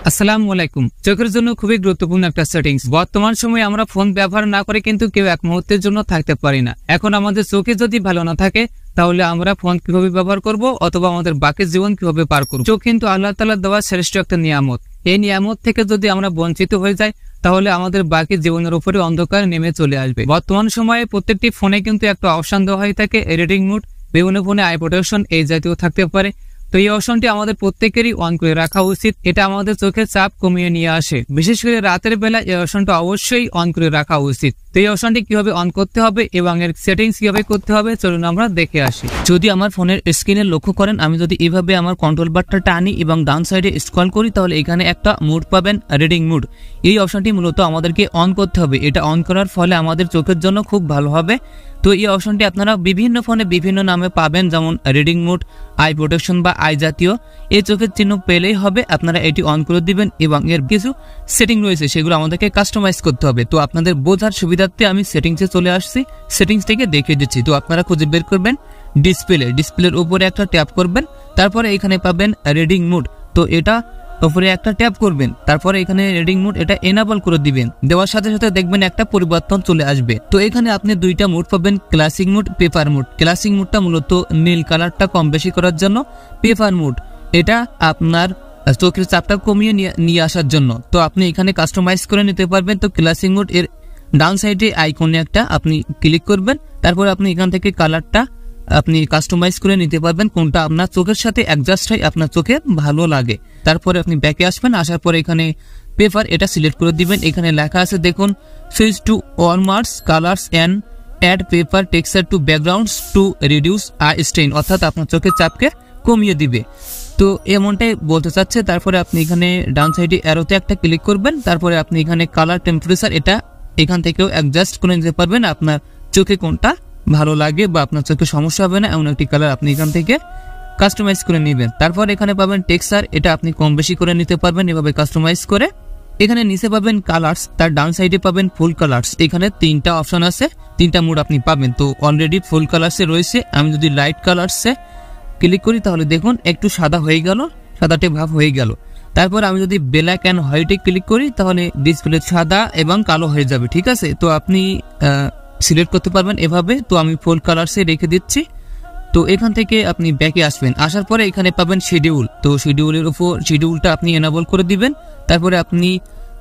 আসসালামু আলাইকুম। চোখের জন্য খুবই গুরুত্বপূর্ণ একটা সেটিংস। বর্তমান সময়ে আমরা ফোন ব্যবহার না করে কিন্তু কেউ এক মুহূর্তের জন্য থাকতে পারি না। এখন আমাদের চোখে যদি ভালো না থাকে তাহলে আমরা ফোন কিভাবে ব্যবহার করব অথবা আমাদের বাকি জীবন কিভাবে পার করব। চোখ কিন্তু আল্লাহ তাআলা দেওয়া শ্রেষ্ঠ একটা নিয়ামত। এই নিয়ামত থেকে যদি আমরা বঞ্চিত হয়ে যাই তাহলে আমাদের বাকি জীবনের উপরে অন্ধকার নেমে চলে আসবে। বর্তমান সময়ে প্রত্যেকটি ফোনে কিন্তু একটা অপশন দেওয়া হয়ে থাকে রিডিং মোড, বিভিন্ন ফোনে আই প্রোটেকশন এই জাতীয় থাকতে পারে। তো এই অপশনটি আমাদের প্রত্যেকেরই অন করে রাখা উচিত। এটা আমাদের চোখের চাপ কমিয়ে নিয়ে আসে। বিশেষ করে রাতের বেলা এই অপশনটা অবশ্যই অন করে রাখা উচিত। তো এই অপশনটি কিভাবে অন করতে হবে এবং এর সেটিংস কিভাবে করতে হবে চলুন আমরা দেখে আসি। যদি আমার ফোনের স্ক্রিনে লক্ষ্য করেন, আমি যদি এইভাবে আমার কন্ট্রোল বারটা টানি এবং ডান সাইডে স্ক্রল করি তাহলে এখানে একটা মোড পাবেন, রিডিং মোড। এই অপশনটি মূলত আমাদেরকে অন করতে হবে। এটা অন করার ফলে আমাদের চোখের জন্য খুব ভালো হবে। তো এই অপশনটি আপনারা বিভিন্ন ফোনে বিভিন্ন নামে পাবেন, যেমন রিডিং মোড, আই প্রোটেকশন বা আই জাতীয়। এই চোখের চিহ্ন পেলেই হবে, আপনারা এটি অন করে দিবেন এবং এর কিছু সেটিং রয়েছে সেগুলো আমাদেরকে কাস্টমাইজ করতে হবে। তো আপনাদের বোঝার সুবিধার্থে আমি সেটিংসে চলে আসছি, সেটিংস থেকে দেখিয়ে দিচ্ছি। তো আপনারা খুঁজে বের করবেন ডিসপ্লের উপরে একটা ট্যাপ করবেন, তারপরে এখানে পাবেন রিডিং মোড। তো এটা উপরে একটা ট্যাপ করবেন, তারপরে এখানে রিডিং মোড এটা এনাবল করে দিবেন। দেওয়ার সাথে সাথে দেখবেন একটা পরিবর্তন চলে আসবে। তো এখানে আপনি দুইটা মোড পাবেন, classic mode, paper mode. Classic মোডটা মূলত নীল কালারটা কম বেশি করার জন্য, পেপার মোড এটা আপনার চোখের চাপটা কমিয়ে নিয়ে আসার জন্য। তো আপনি এখানে কাস্টমাইজ করে নিতে পারবেন। তো ক্লাসিক মোড এর ডাউন সাইডে আইকনে একটা আপনি ক্লিক করবেন, তারপরে আপনি এখান থেকে কালারটা আপনি কাস্টমাইজ করে নিতে পারবেন কোনটা আপনার চোখের সাথে অ্যাডজাস্ট হয়, আপনার চোখে ভালো লাগে। তারপরে আপনি ব্যাকে আসবেন, আসার পরে এখানে পেপার এটা সিলেক্ট করে দিবেন। এখানে লেখা আছে দেখুন, switch to warmers colours and add paper texture to backgrounds to reduce eye strain, অর্থাৎ আপনার চোখের চাপকে কমিয়ে দিবে। তো এমনটাই বলতে চাচ্ছে। তারপরে আপনি এখানে ডান সাইডে অ্যারোতে একটা ক্লিক করবেন, তারপরে আপনি এখানে কালার টেম্পারেচার এটা এখান থেকেও অ্যাডজাস্ট করে নিতে পারবেন, আপনার চোখে কোনটা ভালো লাগে বা আপনার চোখে সমস্যা হবে না এমন একটি কালার আপনি এখান থেকে কাস্টমাইজ করে নেবেন। তারপর এখানে পাবেন টেক্সচার, এটা আপনি কম বেশি করে নিতে পারবেন এভাবে কাস্টমাইজ করে। এখানে নিচে পাবেন কালার্স, তার ডাউন সাইডে পাবেন ফুল কালার্স। এখানে তিনটা অপশন আছে, তিনটা মোড আপনি পাবেন। তো অলরেডি ফুল কালার্সে রয়েছে, আমি যদি লাইট কালার্সে ক্লিক করি তাহলে দেখুন একটু সাদা হয়ে গেল, সাদাটে ভাব হয়ে গেল। তারপর আমি যদি ব্ল্যাক অ্যান্ড হোয়াইটে ক্লিক করি তাহলে ডিসপ্লে সাদা এবং কালো হয়ে যাবে, ঠিক আছে। তো আপনি সিলেক্ট করতে পারবেন এভাবে। তো আমি ফুল কালার্সে রেখে দিচ্ছি। তো এখান থেকে আপনি ব্যাকে আসবেন, আসার পরে এখানে পাবেন শিডিউল। তো শিডিউলের উপর শিডিউলটা আপনি এনাবল করে দিবেন। তারপরে আপনি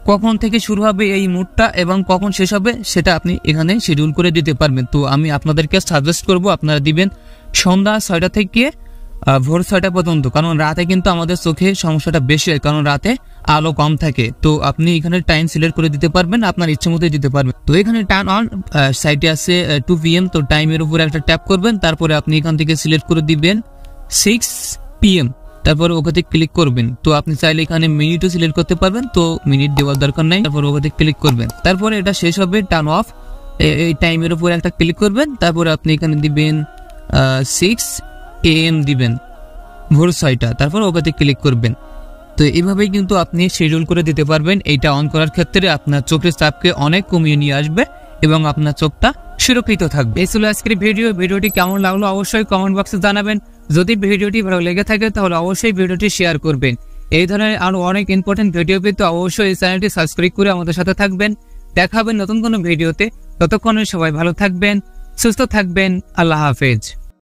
কখন থেকে শুরু হবে এই মুডটা এবং কখন শেষ হবে সেটা আপনি এখানে শিডিউল করে দিতে পারবেন। তো আমি আপনাদেরকে সাজেস্ট করব আপনারা দিবেন সন্ধ্যা 6টা থেকে ভোর 6টা পর্যন্ত, কারণ রাতে কিন্তু আমাদের চোখে সমস্যাটা বেশি হয়, কারণ রাতে আলো কম থাকে। তো আপনি এখানে টাইম সিলেক্ট করে দিতে পারবেন, আপনার ইচ্ছে মতোই দিতে পারবেন। তো এখানে টার্ন অন সাইটে আছে 2 PM। তো টাইমের উপরে একটা ট্যাপ করবেন, তারপরে আপনি এখান থেকে সিলেক্ট করে দিবেন 6 PM, তারপরে ওখানে ক্লিক করবেন। তো আপনি চাইলে এখানে মিনিটও সিলেক্ট করতে পারবেন, তো মিনিট দেওয়ার দরকার নাই। তারপর ওখানে ক্লিক করবেন, তারপরে এটা শেষ হবে টার্ন অফ। এই টাইমের উপরে একটা ক্লিক করবেন, তারপরে আপনি এখানে দিবেন 6 AM দিবেন, ভোর 6টা, তারপর ওখানে ক্লিক করবেন। তো এইভাবেই কিন্তু আপনি শিডিউল করে দিতে পারবেন। এইটা অন করার ক্ষেত্রে আপনার চোখের চাপকে অনেক কমিয়ে নিয়ে আসবে এবং আপনার চোখটা সুরক্ষিত থাকবে। এই ছিল আজকের ভিডিওটি কেমন লাগলো অবশ্যই কমেন্ট বক্সে জানাবেন। যদি ভিডিওটি ভালো লেগে থাকে তাহলে অবশ্যই ভিডিওটি শেয়ার করবেন। এই ধরনের আরো অনেক ইম্পর্টেন্ট ভিডিও পেতে অবশ্যই এই চ্যানেলটি সাবস্ক্রাইব করে আমাদের সাথে থাকবেন। দেখা হবে নতুন কোনো ভিডিওতে। ততক্ষণে সবাই ভালো থাকবেন, সুস্থ থাকবেন। আল্লাহ হাফেজ।